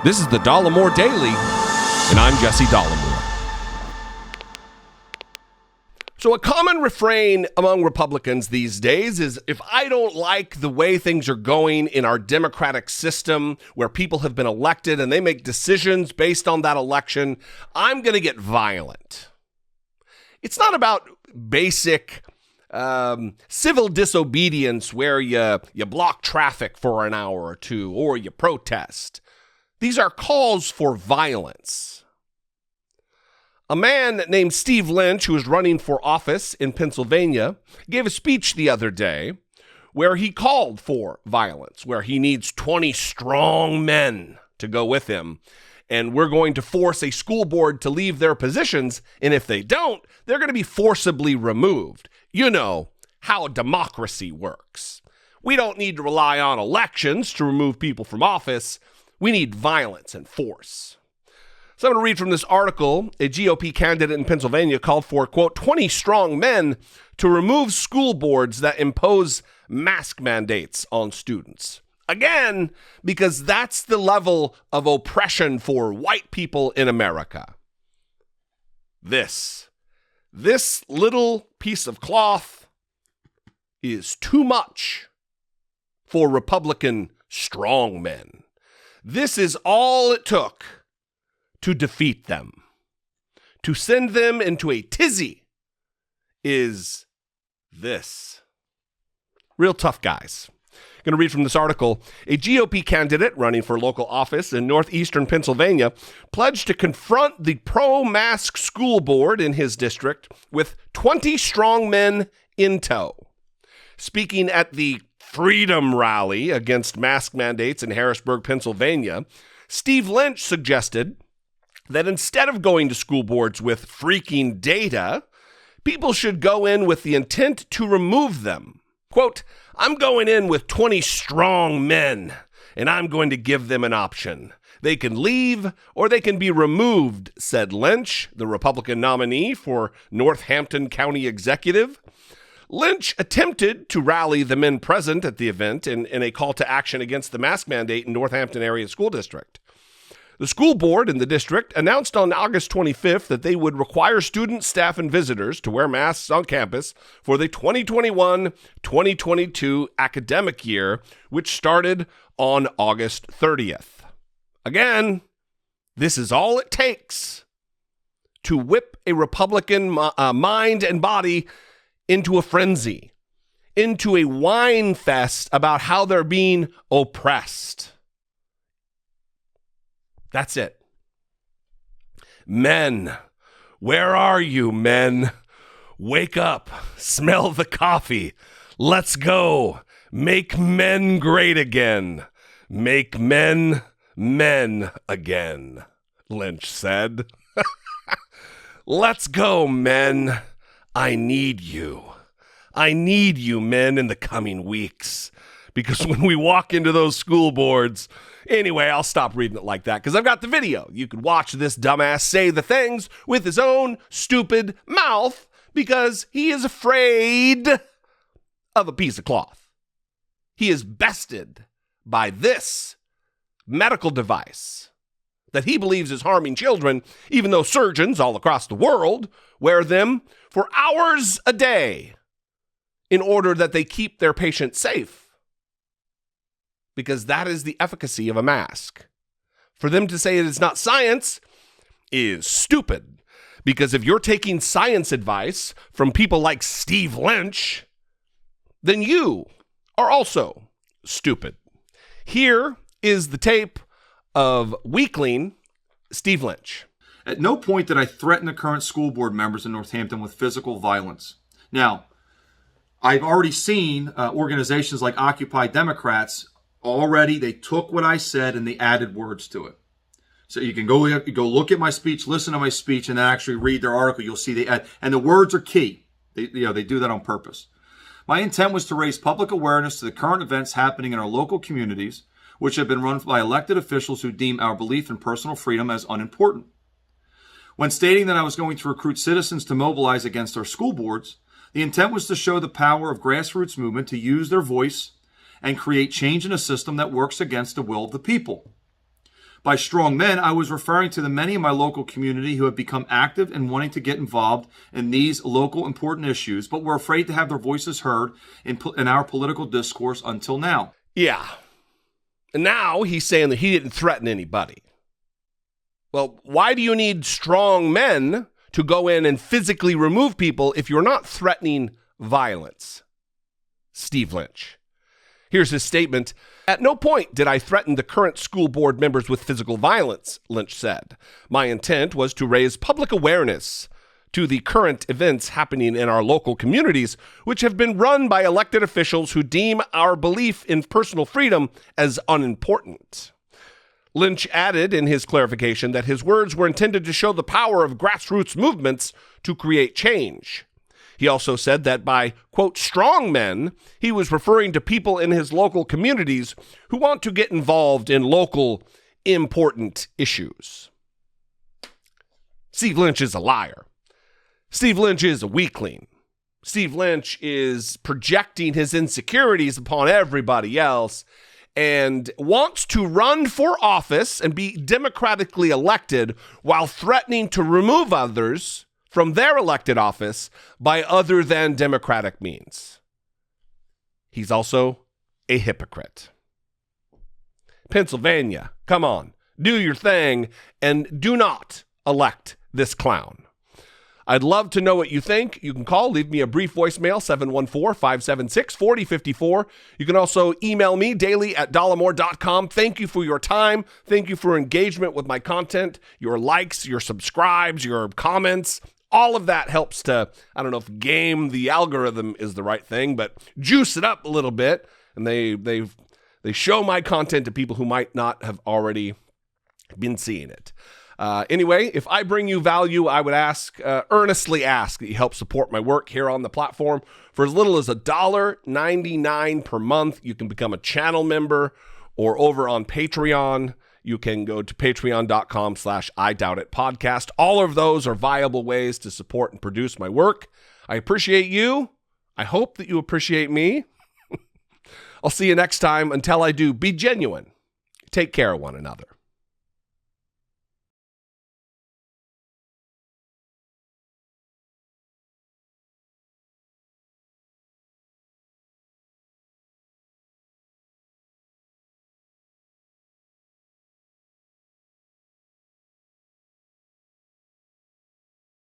This is the Dollemore Daily, and I'm Jesse Dollemore. So a common refrain among Republicans these days is, if I don't like the way things are going in our democratic system where people have been elected and they make decisions based on that election, I'm going to get violent. It's not about basic civil disobedience where you block traffic for an hour or two or you protest. These are calls for violence. A man named Steve Lynch, who is running for office in Pennsylvania, gave a speech the other day where he called for violence, where he needs 20 strong men to go with him. And we're going to force a school board to leave their positions. And if they don't, they're going to be forcibly removed. You know how democracy works. We don't need to rely on elections to remove people from office. We need violence and force. So I'm going to read from this article. A GOP candidate in Pennsylvania called for, quote, 20 strong men to remove school boards that impose mask mandates on students. Again, because that's the level of oppression for white people in America. This little piece of cloth is too much for Republican strongmen. This is all it took to defeat them. To send them into a tizzy is this. Real tough guys. Going to read from this article. A GOP candidate running for local office in northeastern Pennsylvania pledged to confront the pro-mask school board in his district with 20 strong men in tow. Speaking at the Freedom Rally against mask mandates in Harrisburg, Pennsylvania, Steve Lynch suggested that instead of going to school boards with freaking data, people should go in with the intent to remove them. Quote, I'm going in with 20 strong men, and I'm going to give them an option. They can leave or they can be removed, said Lynch, the Republican nominee for Northampton County executive. Lynch attempted to rally the men present at the event in a call to action against the mask mandate in Northampton area school district. The school board in the district announced on August 25th that they would require students, staff, and visitors to wear masks on campus for the 2021-2022 academic year, which started on August 30th. Again, this is all it takes to whip a Republican mind and body into a frenzy, into a whine fest about how they're being oppressed. That's it. Men, where are you, men? Wake up, smell the coffee. Let's go. Make men great again. Make men men again, Lynch said. Let's go, men. I need you. I need you, men, in the coming weeks. Because when we walk into those school boards... Anyway, I'll stop reading it like that because I've got the video. You could watch this dumbass say the things with his own stupid mouth because he is afraid of a piece of cloth. He is bested by this medical device that he believes is harming children, even though surgeons all across the world wear them for hours a day in order that they keep their patients safe. Because that is the efficacy of a mask. For them to say it is not science is stupid. Because if you're taking science advice from people like Steve Lynch, then you are also stupid. Here is the tape of weakling Steve Lynch. At no point did I threaten the current school board members in Northampton with physical violence. Now, I've already seen organizations like Occupy Democrats. Already, they took what I said and they added words to it. So you can go look at my speech, listen to my speech, and then actually read their article. You'll see they add, and the words are key. They do that on purpose. My intent was to raise public awareness to the current events happening in our local communities, which have been run by elected officials who deem our belief in personal freedom as unimportant. When stating that I was going to recruit citizens to mobilize against our school boards, the intent was to show the power of grassroots movement to use their voice and create change in a system that works against the will of the people. By strong men, I was referring to the many in my local community who have become active and wanting to get involved in these local important issues, but were afraid to have their voices heard in our political discourse until now. Yeah. And now he's saying that he didn't threaten anybody. Well, why do you need strong men to go in and physically remove people if you're not threatening violence? Steve Lynch. Here's his statement. At no point did I threaten the current school board members with physical violence, Lynch said. My intent was to raise public awareness to the current events happening in our local communities, which have been run by elected officials who deem our belief in personal freedom as unimportant. Lynch added in his clarification that his words were intended to show the power of grassroots movements to create change. He also said that by, quote, strong men, he was referring to people in his local communities who want to get involved in local important issues. Steve Lynch is a liar. Steve Lynch is a weakling. Steve Lynch is projecting his insecurities upon everybody else and wants to run for office and be democratically elected while threatening to remove others from their elected office by other than democratic means. He's also a hypocrite. Pennsylvania, come on, do your thing and do not elect this clown. I'd love to know what you think. You can call, leave me a brief voicemail, 714-576-4054. You can also email me, daily@dollemore.com. Thank you for your time. Thank you for engagement with my content, your likes, your subscribes, your comments. All of that helps to, I don't know if game the algorithm is the right thing, but juice it up a little bit. And they show my content to people who might not have already been seeing it. Anyway, if I bring you value, I would earnestly ask that you help support my work here on the platform. For as little as $1.99 per month, you can become a channel member, or over on Patreon, you can go to patreon.com/IDoubtItPodcast. All of those are viable ways to support and produce my work. I appreciate you. I hope that you appreciate me. I'll see you next time. Until I do, be genuine. Take care of one another.